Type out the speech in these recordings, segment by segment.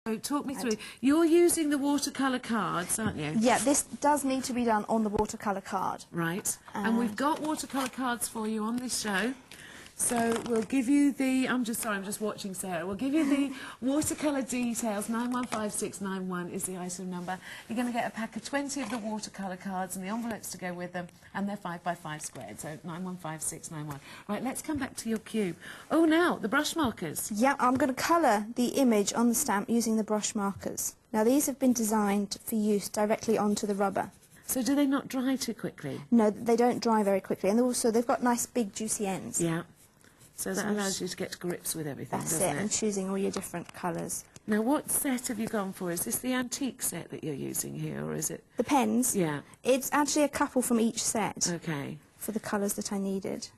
So talk me through. You're using the watercolour cards, aren't you? Yeah, this does need to be done on the watercolour card. Right. And we've got watercolour cards for you on this show. So we'll give you the, I'm just watching Sarah. We'll give you the watercolour details. 915691 is the item number. You're going to get a pack of 20 of the watercolour cards and the envelopes to go with them, and they're 5 by 5 squared, so 915691. Right, let's come back to your cube. Oh, now, the brush markers. Yeah, I'm going to colour the image on the stamp using the brush markers. Now, these have been designed for use directly onto the rubber. So do they not dry too quickly? No, they don't dry very quickly, and also they've got nice big juicy ends. Yeah. So that allows you to get to grips with everything, doesn't it? That's it, and choosing all your different colours. Now, what set have you gone for? Is this the antique set that you're using here, or is it... The pens? Yeah. It's actually a couple from each set. Okay. For the colours that I needed.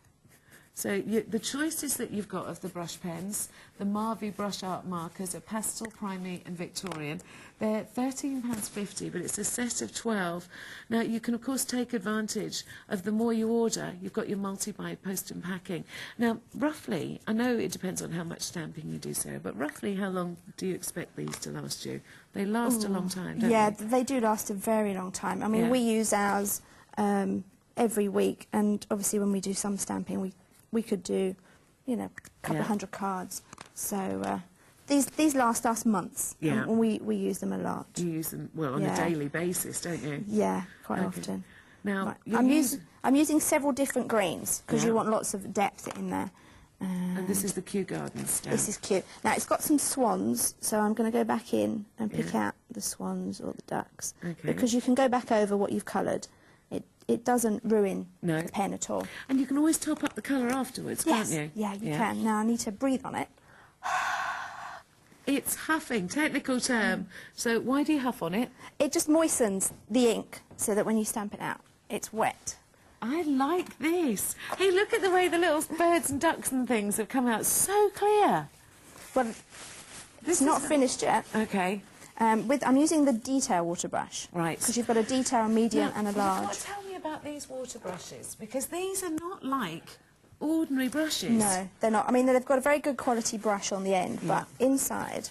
So the choices that you've got of the brush pens, the Marvy brush art markers are pastel, primary and Victorian. They're £13.50, but it's a set of 12. Now, you can, of course, take advantage of the more you order. You've got your multi-buy, post and packing. Now, roughly, I know it depends on how much stamping you do, Sarah, but roughly how long do you expect these to last you? They last a long time, don't they? Yeah, they do last a very long time. I mean, we use ours every week, and obviously when we do some stamping, we could do, you know, a couple of hundred cards. So these last us months. Yeah. And we use them a lot. You use them, well, on a daily basis, don't you? Yeah, quite often. Now, right. I'm using several different greens, because you want lots of depth in there. And this is the Kew Gardens stamp. This is cute. Now, it's got some swans, so I'm going to go back in and pick out the swans or the ducks. Okay. Because you can go back over what you've coloured. It doesn't ruin the pen at all. And you can always top up the colour afterwards, can't you? Yeah, you can. Now, I need to breathe on it. It's huffing, technical term. So why do you huff on it? It just moistens the ink so that when you stamp it out, it's wet. I like this. Hey, look at the way the little birds and ducks and things have come out so clear. Well, it's not finished yet. Okay. I'm using the detail water brush. Right. Because you've got a detail, medium and a large. You've got to tell me about these water brushes, because these are not like ordinary brushes. No, they're not. I mean, they've got a very good quality brush on the end, but inside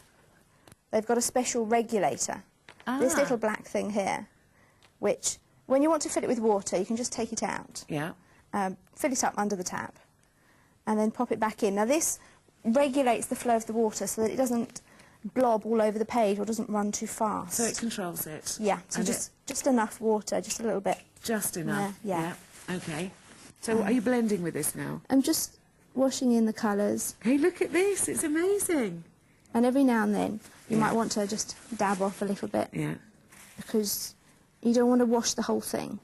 they've got a special regulator. This little black thing here, which, when you want to fill it with water, you can just take it out. Yeah. Fill it up under the tap, and then pop it back in. Now, this regulates the flow of the water so that it doesn't blob all over the page or doesn't run too fast. So it controls it? Yeah, so just enough water, just a little bit. Just enough? Yeah. Okay. So are you blending with this now? I'm just washing in the colours. Hey, look at this, it's amazing. And every now and then you might want to just dab off a little bit. Yeah. Because you don't want to wash the whole thing.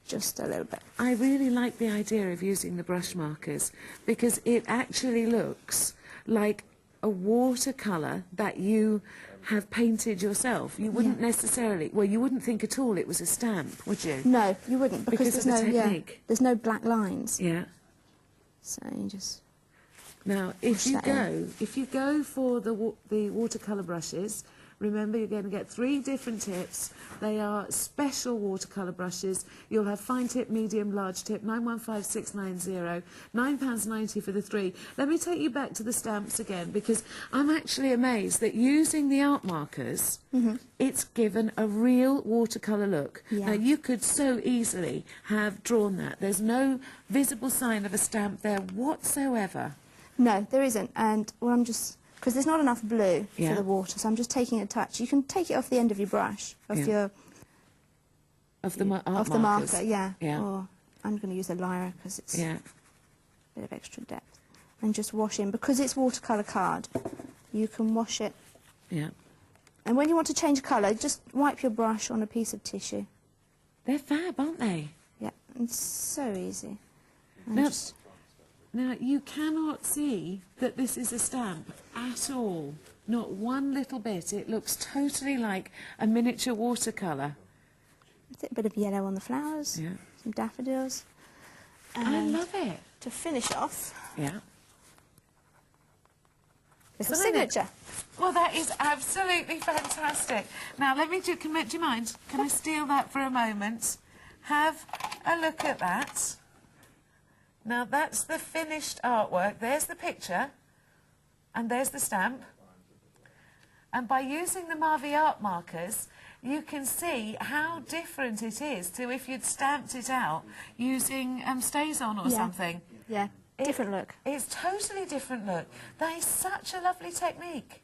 Just a little bit. I really like the idea of using the brush markers, because it actually looks like a watercolour that you have painted yourself. You wouldn't necessarily, well, you wouldn't think at all it was a stamp, would you? No, you wouldn't, because of the technique. there's no black lines. Yeah. So you just... Now, if you go for the watercolour brushes, remember you're going to get 3 different tips. They are special watercolour brushes. You'll have fine tip, medium, large tip, 915690, £9.90 for the 3. Let me take you back to the stamps again, because I'm actually amazed that using the art markers, it's given a real watercolour look. Yeah. Now, you could so easily have drawn that. There's no visible sign of a stamp there whatsoever. No, there isn't. And I'm just... Because there's not enough blue for the water, so I'm just taking a touch. You can take it off the end of your brush, the marker, yeah. Or I'm going to use a lyre because it's a bit of extra depth. And just wash in. Because it's watercolour card, you can wash it. Yeah. And when you want to change colour, just wipe your brush on a piece of tissue. They're fab, aren't they? Yeah, it's so easy. Now, you cannot see that this is a stamp at all. Not one little bit. It looks totally like a miniature watercolour. A bit of yellow on the flowers. Yeah. Some daffodils. I love it. To finish off... Yeah. Little signature. Well, that is absolutely fantastic. Now, do you mind? Can I steal that for a moment? Have a look at that. Now, that's the finished artwork. There's the picture, and there's the stamp. And by using the Marvy Art markers, you can see how different it is to if you'd stamped it out using Stays-On or something. Yeah, different look. It's totally different look. That is such a lovely technique.